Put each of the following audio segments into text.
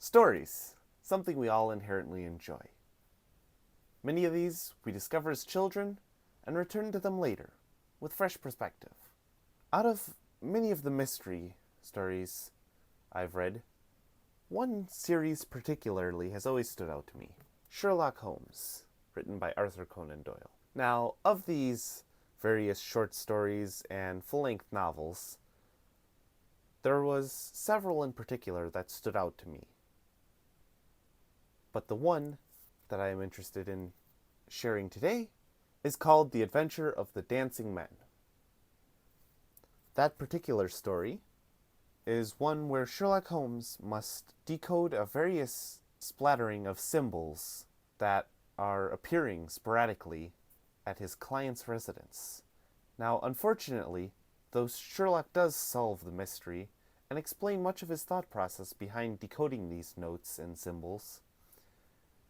Stories, something we all inherently enjoy. Many of these we discover as children and return to them later, with fresh perspective. Out of many of the mystery stories I've read, one series particularly has always stood out to me. Sherlock Holmes, written by Arthur Conan Doyle. Now, of these various short stories and full-length novels, there was several in particular that stood out to me. But the one that I am interested in sharing today is called The Adventure of the Dancing Men. That particular story is one where Sherlock Holmes must decode a various splattering of symbols that are appearing sporadically at his client's residence. Now, unfortunately, though Sherlock does solve the mystery and explain much of his thought process behind decoding these notes and symbols,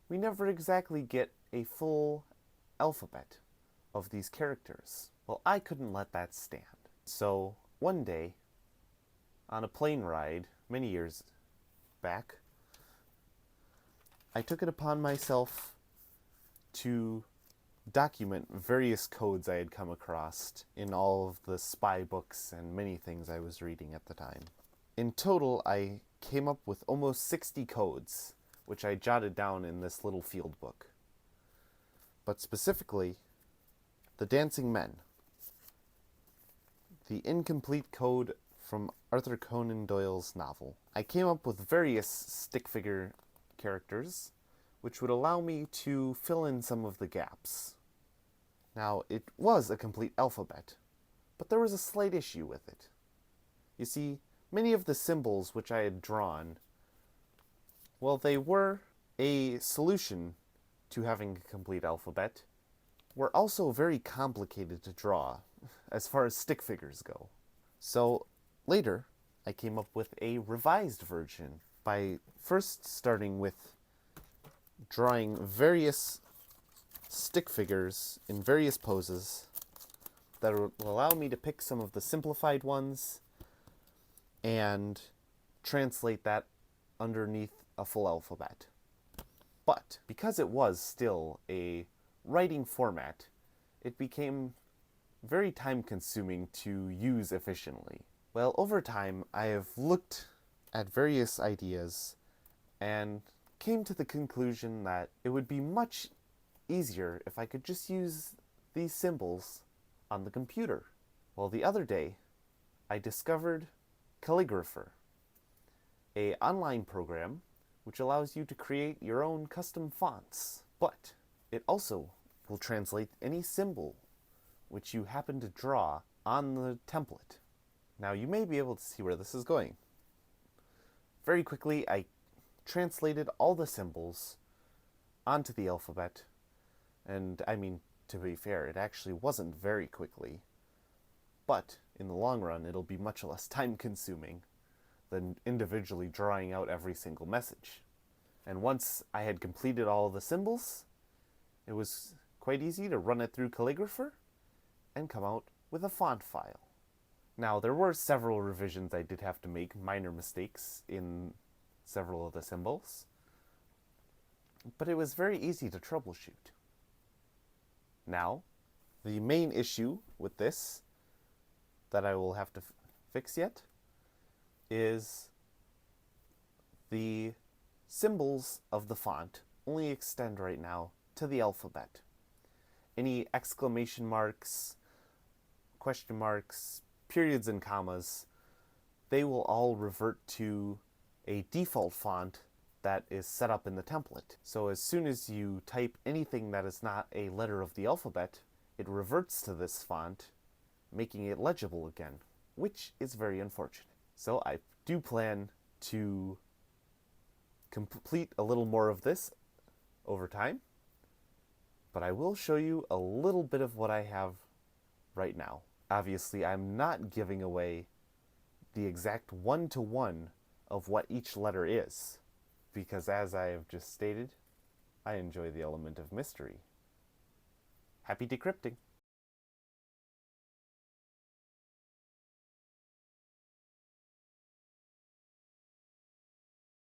we never exactly get a full alphabet of these characters. Well, I couldn't let that stand. So, one day, on a plane ride many years back, I took it upon myself to document various codes I had come across in all of the spy books and many things I was reading at the time. In total, I came up with almost 60 codes, which I jotted down in this little field book. But specifically, the Dancing Men, the incomplete code from Arthur Conan Doyle's novel. I came up with various stick figure characters, which would allow me to fill in some of the gaps. Now, it was a complete alphabet, but there was a slight issue with it. You see, many of the symbols which I had drawn, well, they were a solution to having a complete alphabet, were also very complicated to draw, as far as stick figures go. So, later, I came up with a revised version by first starting with drawing various stick figures in various poses that will allow me to pick some of the simplified ones and translate that underneath a full alphabet. But because it was still a writing format, it became very time-consuming to use efficiently. Well, over time, I have looked at various ideas and came to the conclusion that it would be much easier if I could just use these symbols on the computer. Well, the other day, I discovered Calligraphr, an online program which allows you to create your own custom fonts, but it also will translate any symbol which you happen to draw on the template. Now, you may be able to see where this is going. Very quickly, I translated all the symbols onto the alphabet, and I mean, to be fair, it actually wasn't very quickly, but in the long run, it'll be much less time-consuming than individually drawing out every single message. And once I had completed all the symbols, it was quite easy to run it through Calligraphr and come out with a font file. Now, there were several revisions I did have to make, minor mistakes in several of the symbols, but it was very easy to troubleshoot. Now, the main issue with this that I will have to fix yet is the symbols of the font only extend right now to the alphabet. Any exclamation marks, question marks, periods and commas, they will all revert to a default font that is set up in the template. So as soon as you type anything that is not a letter of the alphabet, it reverts to this font, making it legible again, which is very unfortunate. So I do plan to complete a little more of this over time, but I will show you a little bit of what I have right now. Obviously, I'm not giving away the exact one-to-one of what each letter is, because as I have just stated, I enjoy the element of mystery. Happy decrypting!